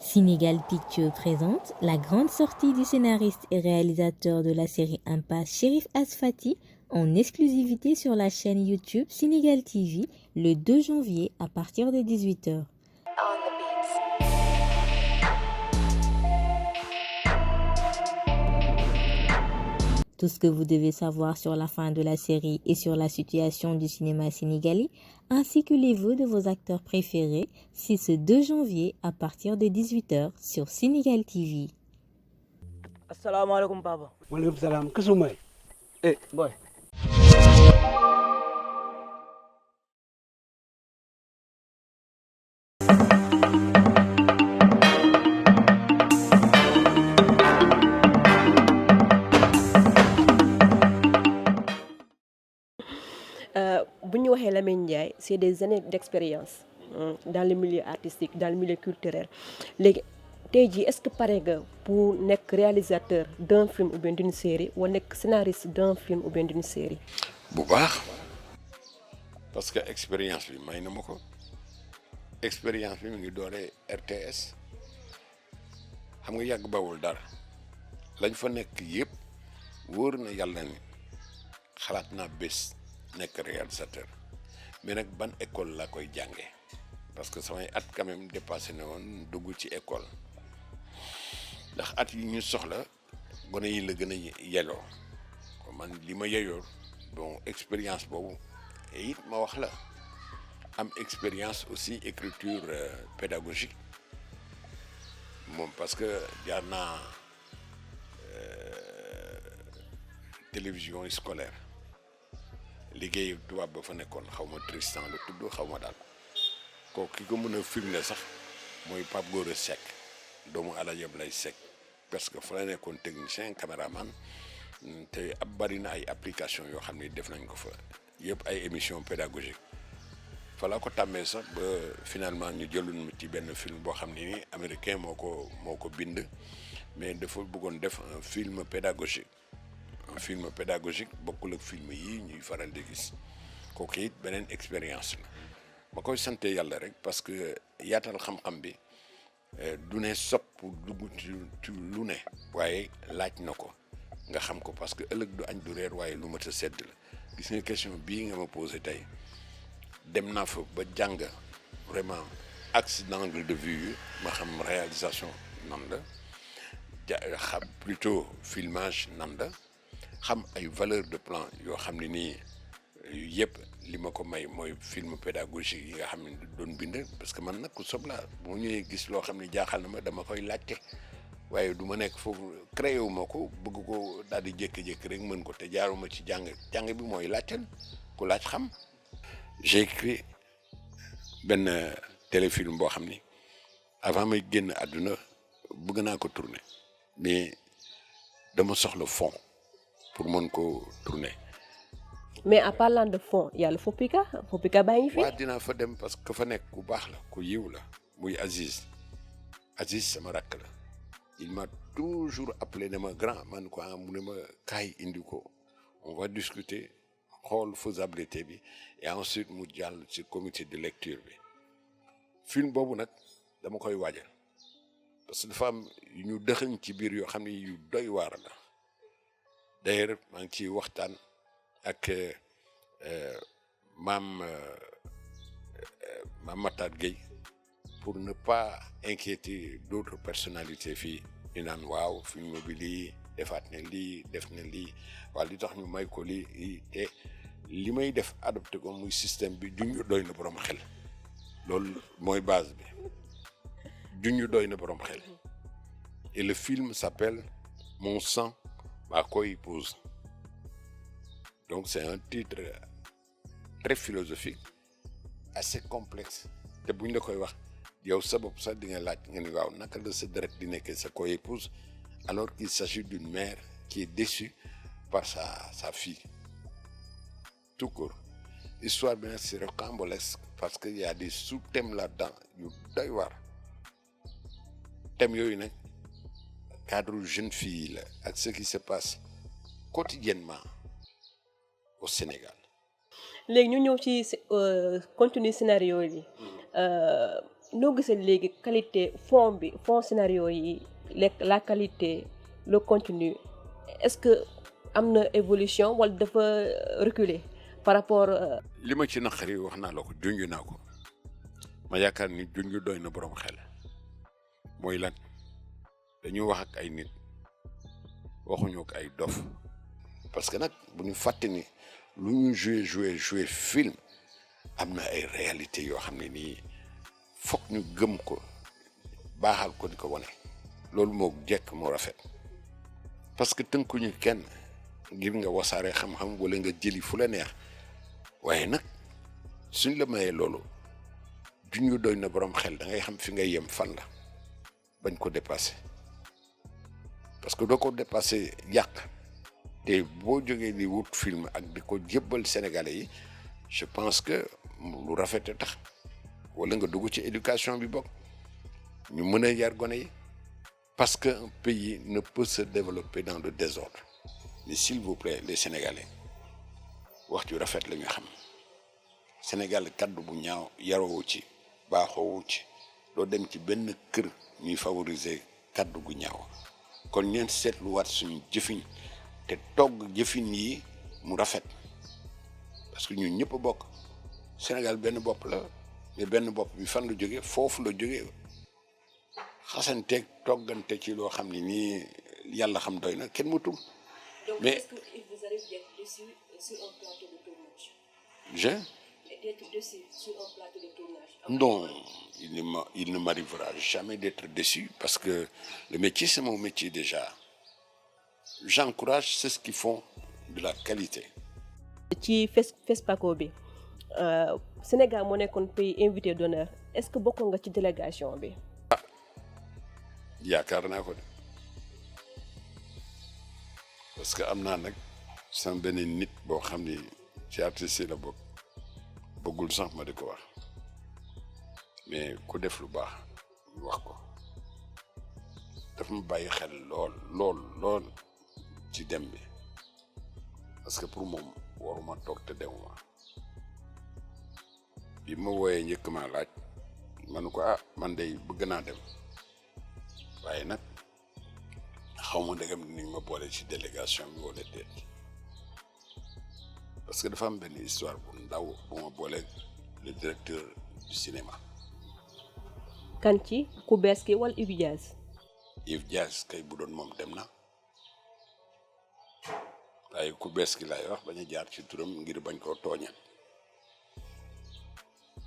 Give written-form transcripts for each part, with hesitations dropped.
Sénégal Pictures présente la grande sortie du scénariste et réalisateur de la série Impasse Chérif Asfati en exclusivité sur la chaîne YouTube Sénégal TV le 2 janvier à partir de 18h. Tout ce que vous devez savoir sur la fin de la série et sur la situation du cinéma sénégalais, ainsi que les vœux de vos acteurs préférés, c'est ce 2 janvier à partir de 18h sur Sénégal TV. Assalamualaikum papa. Waalaikum salam. Kesumai. Boy. Bu ñu waxee Lamine Ndiaye c'est des années d'expérience dans le milieu artistique dans le milieu culturel léegi tey jii est-ce que pare nga pour nekk réalisateur d'un film ou bien d'une série wala nekk scénariste d'un film ou bien d'une série. bu baax parce que expérience bi may na ma ko expérience bi mu ngi dooree RTS xam nga yàgg bawul dara lañ fa nekk yëpp wóor na yàlla ni xalaat naa bés nekk réalisateur mais nag ban école laa koy jàngee parce que samay at quand même dépassé na woon dugg ci école ndax at yi ñu soxla gone yi la gën a yelloo man li ma yeyoo bon expérience boobu et it ma wax la am expérience aussi écriture pédagogique moom parce que jaar naa télévision scolaire liggéey tubaab ba fa nekkoon xaw ma Tristan la tudd xaw ma daal kooku ki ko mën a filmer sax mooy Pape Gora Seck doomu Alaaji Ablaye Seck parce que fa la nekkoon technicien caméraman te ab bari na ay application yoo xam ne def nañ ko fa yëpp ay émission pédagogique fa la ko tàmmee sax ba finalement ñu jëlun ci benn film boo xam ne ni américain moo ko bind mais dafa bëggoon def un film pédagogique bokkul ak film yi ñuy faral di gis kooku it beneen expérience la ma koy sante yàlla rek parce que yaatal xam-xam bi du ne sopp dugg ci lu ne waaye laaj na ko nga xam ko parce que ëllëg du añ du reer waaye lu mat a sedd la gis nga question bii nga ma posé tey dem naa fa ba jàng vraiment axe d'angle de vue yi ma xam réalisation nan la xam plutôt filmage nan la xam ay valeur de plan yoo xam ne nii yëpp li ma ko may mooy film pédagogique yi nga xam ne doon bind parce que man nag ku sob laa bu ñëwee gis loo xam ne jaaxal na ma dama koy laajte waaye du ma nekk foofu créé wu ma ko bëgg ko daal di jékki-jékki rek mën ko te jaaruma ci jàng bi mooy laajteel ku laaj xam. J'ai écrit benn téléfilm boo xam ni avant may génn àdduna bëgg naa ko tourner mais dama soxla fond pour mën ko tourner. mais en parlant de fond y a le Fopika baa ngi fi. waaw dinaa fa dem parce que fa nekk ku baax la ku yiw la muy Aziz sama rakk la il m'a toujours appelé ne ma grand man quoi mu ne ma kaay indi ko on va discuter xool faisabilité bi et ensuite mu jàll ci comité de lecture bi film boobu nag dama koy waajal parce que dafa am yu ñu dëxëñ ci biir yoo xam ne yu doy waar la d'ailleurs maa ngi ciy waxtaan ak maam Matar Gueye pour ne pas inquiéter d'autres personnalités fii ñu naan waaw film bi lii defaat ne lii def na lii waaw li tax ñu may ko lii te li may def adopté ko muy système bi junj doy na borom xel loolu mooy base bi junj doy na borom xel et le film s'appelle Mon sang ma co-épouse. Donc c'est un titre très philosophique assez complexe te bu ñu la koy wax yow sa bopp sax di nga laaj nga ni waaw naka la sa deret di nekkee sa co-épouse alors qu'il s'agit d'une mère qui est déçue par sa fille tout court. Histoire bi nag c'est rocambolesque parce que y a des sous-thèmes là-dedans yu doy waar thèmes yooyu nag cadre jeune fille la ak ce qui se passe quotidiennement au Sénégal. léegi ñu ñëw ci contenu scénario bi noo gisee léegi qualité fond scénario yi la qualité le contenu est-ce que am na évolution wala dafa reculer par rapport. li ma ci naqari wax naa la ko junj naa ko ma yaakaar ni junj doy na borom xel mooy lan dañuy wax ak ay nit waxuñu ak ay dof parce que nag bu ñu fàtte ni lu ñu jouer film am na ay réalité yoo xam ne nii foog ñu gëm ko baaxal ko di ko wane loolu moo jekk moo rafet parce que tënkuñu kenn ngir nga wasaare xam-xam wala nga jëli fu la neex waaye nag suñ la mayee loolu duñu doy na borom xel da ngay xam fi ngay yem fan la bañ ko dépasser parce que doo ko dépasser yàq te boo jógee di wut film ak di ko jébbal Sénégalais yi je pense que lu rafet a tax wala nga dugg ci éducation bi bokk ñu mën a yar gone yi parce que un pays ne peut se développer dans le désordre mais s'il vous plaît les Sénégalais wax ju rafet la ñu xam Sénégal kaddu bu ñaaw yaroo ci baaxoo ci doo dem ci benn kër ñuy favoriser kaddu gu ñaaw kon ñeen seetluwaat suñu jëfiñ te togg jëfin yi mu rafet parce que ñun ñëpp a bokk Sénégal benn bopp la mais benn bopp bi fan la jóge foofu la jóge xasanteeg toggante ci loo xam ne nii yàlla xam doy na kenn mu tum mais est-ce qu'il vous arrive d'être déçu sur un plateau de tournage? D'être déçu sur un plateau de tournage? Non, il ne m'arrivera jamais d'être déçu parce que le métier, c'est mon métier déjà. J'encourage ceux qui font de la qualité. ci FESPACO bi Sénégal moo nekkoon pays invité d'honneur est-ce que bokkoon nga ci délégation bi. yaakaar naa ko de parce que am naa nag sama beneen nit boo xam ni ci artiste yi la bokk bëggul sax ma di ko wax mais ku def lu baax ñu wax ko daf ma bàyyi xel lool ci dem bi parce que pour moom waruma toog te demuma bi ma wooyee njëkk maa laaj man ko man day bëgg naa dem waaye nag xaw ma dëggam dinañ ma boole ci délégation bi wala déet parce que dafa am benn histoire bu ndaw bu ma booleeg le directeur du cinéma. kan ci ku bees ki wala Yves Diaz. Yves Diaz kay bu doon moom dem na waaye ku bees ki laay wax bañ a jaar ci turam ngir bañ koo tooñal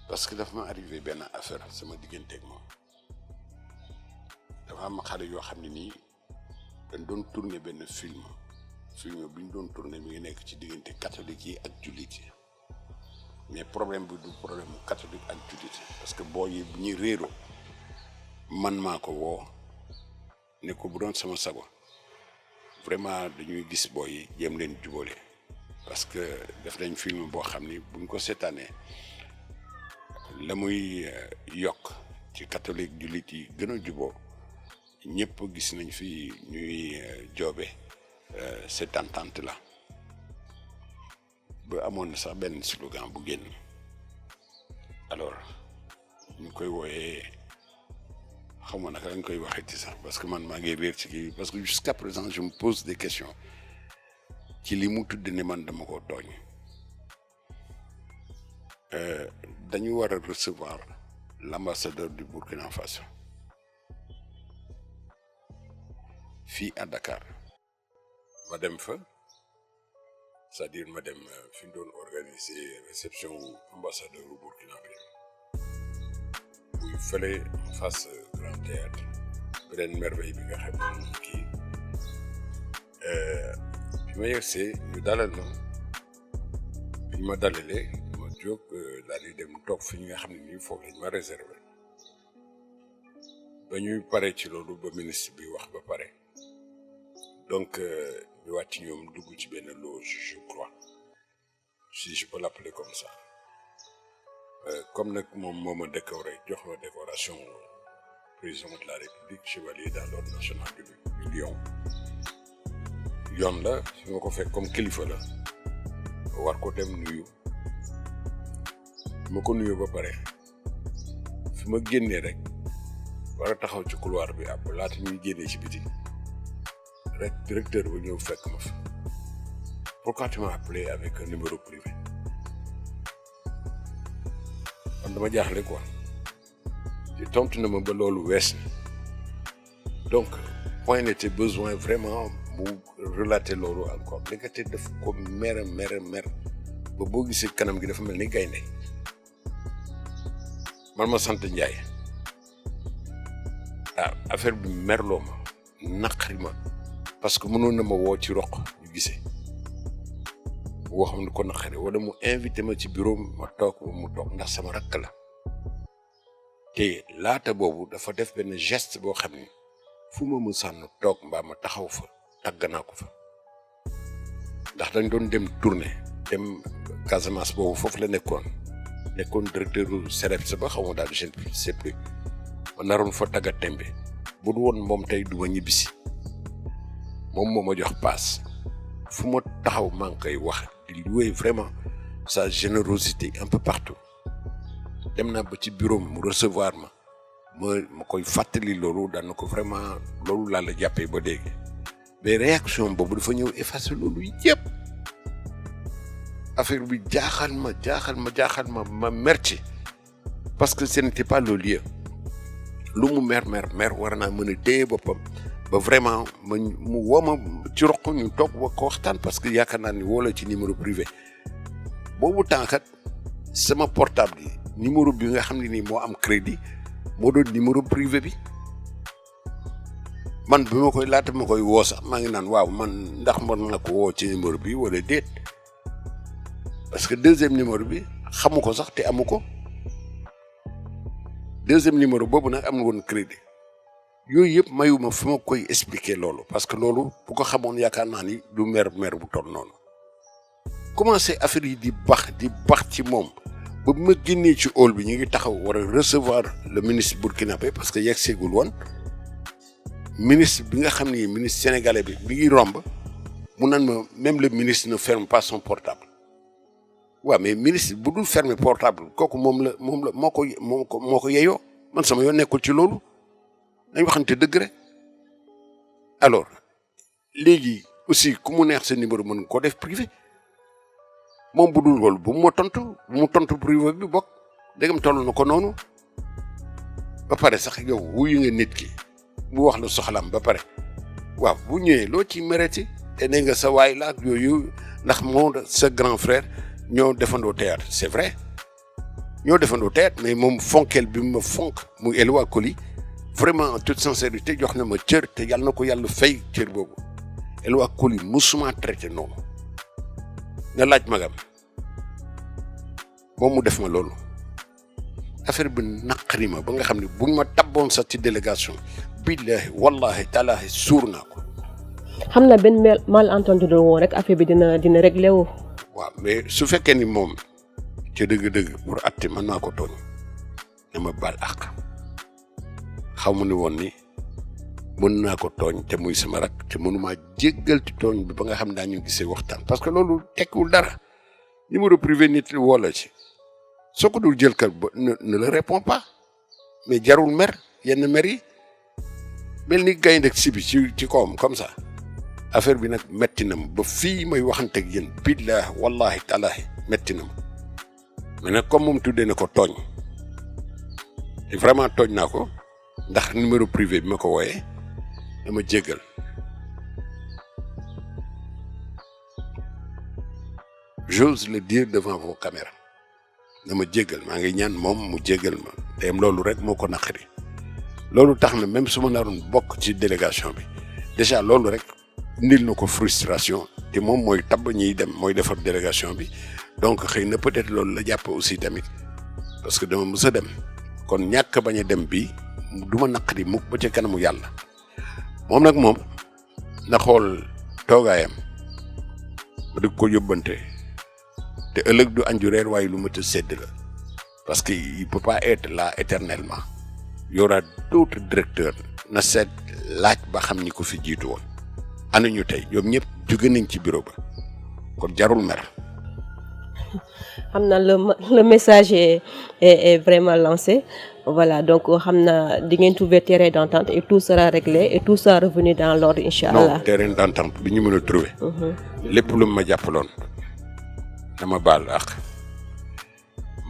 parce que dafa ma arrivé benn affaire sama digganteeg moom dafa am xale yoo xam ne nii dañ doon tourner benn film bi ñu doon tourner mi ngi nekk ci diggante catholique yi ak jullit yi mais problème bi du problème catholique ak jullit parce que boo yi bu ñuy réeroo man maa ko woo ne ko bu doon sama sago vraiment dañuy gis booy yi jéem leen jubóole parce que def nañ film boo xam ni buñ ko seetaanee la muy yokk ci catholique jullit yi gën a juboo ñëpp gis nañ fi ñuy joobe cette entente là ba amoon na sax benn slogan bu génn alors ñu koy wooyee xam nga naka lañ koy waxee ci sax parce que man maa ngi réer ci kii parce que jusqu'à présent je me pose des questions ci li mu tudd ne man dama ko tooñ dañu war a recevoir l'ambassadeur du Burkina Faso fii à Dakar ma dem fa c'est-à-dire ma dem fi ñu doon organiser réception ambassadeur du Burkina bi muy fële face Grand Théâtre beneen merveille bi nga xam ne kii bi ma yegsee ñu dalal ma bi ma dalalee ma jóg daal di dem toog fi nga xam ne nii foofu lañ ma réservé ba ñuy pare ci loolu ba ministre bi wax ba pare donc ñu wàcc ñoom dugg ci benn loge je crois si je peux l'appeler comme ça comme nag moom moo ma décoré jox ma décoration président de la République chevalier dans l'ordre national du Lion yoon la fi ma ko fekk comme kilifa la war ko dem nuyu ma ko nuyu ba pare fi su ma génnee rek war a taxaw ci couloir bi ab laata ñuy génnee ci biti rek directeur ba ñëw fekk ma fa. Pourquoi tu m'as appelé avec un numéro privé? man dama jaaxle quoi. te tontu na ma ba loolu wees na donc point n'était besoin vraiment mu relater loolu encore ndekete daf ko mer ba boo gisee kanam gi dafa mel ni gaynde man ma sant Ndiaye affaire bi merloo ma naqari ma parce que mënoon na ma woo ci roq ñu gisee boo xam ne ko naqari wala mu invité ma ci bureau ma toog mu toog ndax sama rakk la te laata boobu dafa def benn geste boo xam ni fu ma mu sànn toog mbaa ma taxaw fa tàgg naa ko fa ndax dañ doon dem tournée dem Casamance boobu foofu la nekkoon directeur du CEREPS ba xaw ma daal je ne sais plus ma naroon fa tagga tembe bu du woon moom tey du ma ñibbisi moom moo ma jox paas fu ma taxaw maa ngi koy wax di louer vraiment sa générosité un peu partout dem naa ba ci bureau mu recevoir ma koy fàttali loolu daan na ko vraiment loolu laa la jàppee ba léegi mais réaction boobu dafa ñëw effacer loolu yëpp affaire bi jaaxal ma merci parce que ce n'était pas le lieu lu mu mer war naa mën a téye boppam ba vraiment mu woo ma ci roq ñu toog wa ko waxtaan parce que yaakaar naa ni woo la ci numéro privé boobu temps kat sama portable yi numéro bi nga xam ne nii moo am crédit moo doon numéro privé bi man bi ma koy laata ma koy woo sax maa ngi naan waaw man ndax mën na ko woo ci numéro bi wala déet parce que deuxième numéro bi xamu ko sax te amu ko deuxième numéro boobu nag amul woon crédit yooyu yëpp mayuma fi ma koy expliquer loolu parce que loolu bu ko xamoon yaakaar naa ni du mer bu toll noonu commencé affaire yi di bax ci moom ba ma génnee ci hall bi ñu ngi taxaw war a recevoir le ministre burkinabé parce que yegg seegul woon ministre bi nga xam ni ministre sénégalais bi ngi romb mu naan ma même le ministre ne ferme pas son portable waaw mais ministre bu dul fermer portable kooku moom la moo ko yeyoo man sama yoon nekkul ci loolu dañ waxante dëgg rek alors léegi aussi ku mu neex sa numéro mën ko def privé moom bu dul loolu bu mu tontu privé bi bokk dégam toll na ko noonu ba pare sax yow wuyu nga nit ki bu wax la soxlam ba pare waaw bu ñëwee loo ci mérite te ne nga sa waay la ak yooyu ndax moo sa grand frère ñoo defandoo théâtre c'est vrai ñoo defandoo théâtre mais moom fonkeel bi ma fonk muy Elwa Koli vraiment en toute sincérité jox na ma cër te yàlla na ko yàlla fay cër boobu Elwa Koli musuma traité noonu nga laaj magam moom mu def ma loolu affaire bi naqari ma ba nga xam ne buñ ma tabboon sax ci délégation billahi wallahi taalaahi suur naa ko. xam na benn malentendu la woon rek affaire bi dina réglé wu. waaw mais su fekkee ni moom ci dëgg-dëgg pour atte man maa ko tooñ dama baal àq xaw ma ne woon ni mën naa ko tooñ te muy sama rak te mënumaa jéggal ci tooñ bi ba nga xam daañu gisee waxtaan parce que loolu tekkiwul dara numéro privé nit woo la ci soo ko dul jël kat ba ne le répond pas mais jarul mer yenn mer yi mel ni gaynde si bi ci kawam comme ça affaire bi nag metti na ma ba fii may waxante ak yéen billahi wallahi taalahi metti na ma mais nag comme moom tuddee na ko tooñ te vraiment tooñ naa ko ndax numéro privé bi ma ko wooyee dama jéggal j'ose le dire devant vos caméras dama jéggal maa ngi ñaan moom mu jéggal ma te loolu rek moo ko naqari loolu tax na même su ma naroon bokk ci délégation bi déjà loolu rek ndil na ko frustration te moom mooy tabb ñiy dem mooy defar délégation bi donc xëy na peut-être loolu la jàpp aussi tamit parce que dama mës a dem kon ñàkk bañ a dem bi du ma naqari mukk ba ca kanamu yàlla moom nag moom na xool toogaayam ba di ko yóbbante te ëllëg du añ ju reer waaye lu mat a sedd la parce que il peut pas être là éternellement y aura d'autres directeurs na seet laaj ba xam ni ko fi jiitu woon ana ñu tey ñoom ñëpp jóge nañ ci bureau ba kon jarul mer. Le message est vraiment lancé. Voilà, donc xam naa di ngeen trouver terrain d'entente et tout sera réglé et tout sera revenu dans l'ordre inchallah. Non, terrain d'entente bi ñu mën a trouver. lépp lu ma jàppaloon dama baal ak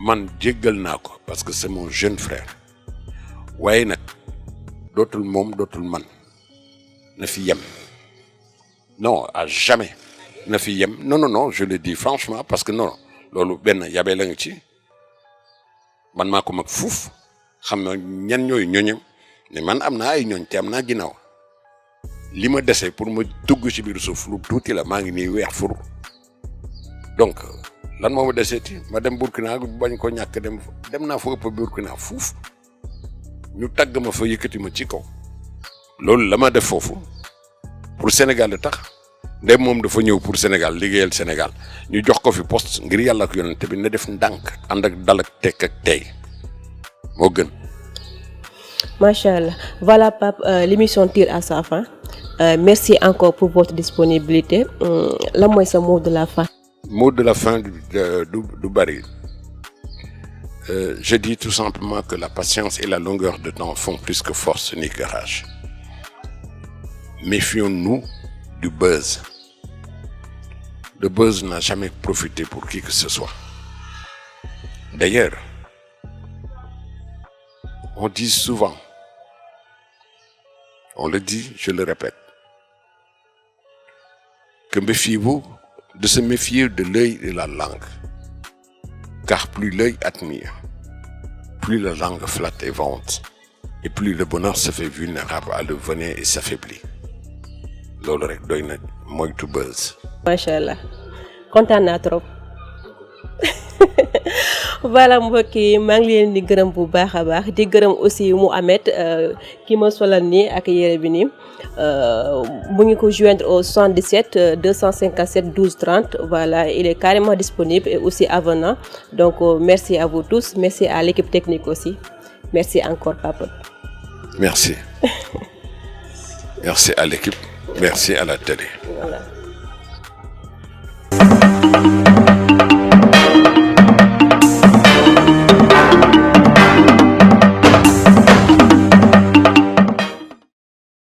man jéggal naa ko parce que c'est mon jeune frère waaye nag dootul moom dootul man na fi yem non à jamais na fi yem non je le dis franchement parce que non loolu benn yabee la nga ci man maa ko mag fuuf xam na ñan ñooy ñooñam ne man am naa ay ñooñ te am naa ginnaaw li ma dese pour ma dugg ci biir suuf lu tuuti la maa ngi nii weex fur donc lan moo ma deseeti ma dem Burkina bañ ko ñàkk dem naa fa ëpp Burkina fuuf ñu tagg ma fa yëkkati ma ci kaw loolu la ma def foofu pour Sénégal la tax ndem moom dafa ñëw pour Sénégal liggéeyal Sénégal ñu jox ko fi poste ngir yàlla ak yonent bi na def ndànk ànd ak dal ak tekk ak tey moo gën. Machallah. Voilà Pape, l'émission tire à sa fin. Merci encore pour votre disponibilité. Là moi c'est mot de la fin. Mot de la fin du Bari. Je dis tout simplement que la patience et la longueur de temps font plus que force ni que rage. Méfions-nous du buzz. Le buzz n'a jamais profité pour qui que ce soit. D'ailleurs, on dit souvent, on le dit, je le répète, que méfiez-vous de se méfier de l'œil et la langue. Car plus l'œil admire, plus la langue flatte et vante, et plus le bonheur se fait vulnérable à le venin et s'affaiblit. loolu rek doy na moytu buzz. Machallah kontaan naa trop. Voilà mbokk yi maa ngi leen di gërëm bu baax a baax di gërëm aussi Mouhamed ki ma solal nii ak yére bi nii mu ngi ko joindre au 77 257 12 30 voilà il est carrément disponible et aussi avenant donc merci à vous tous merci à l'équipe technique aussi merci encore Papa. Merci. Merci à l'équipe, merci à la télé. Voilà.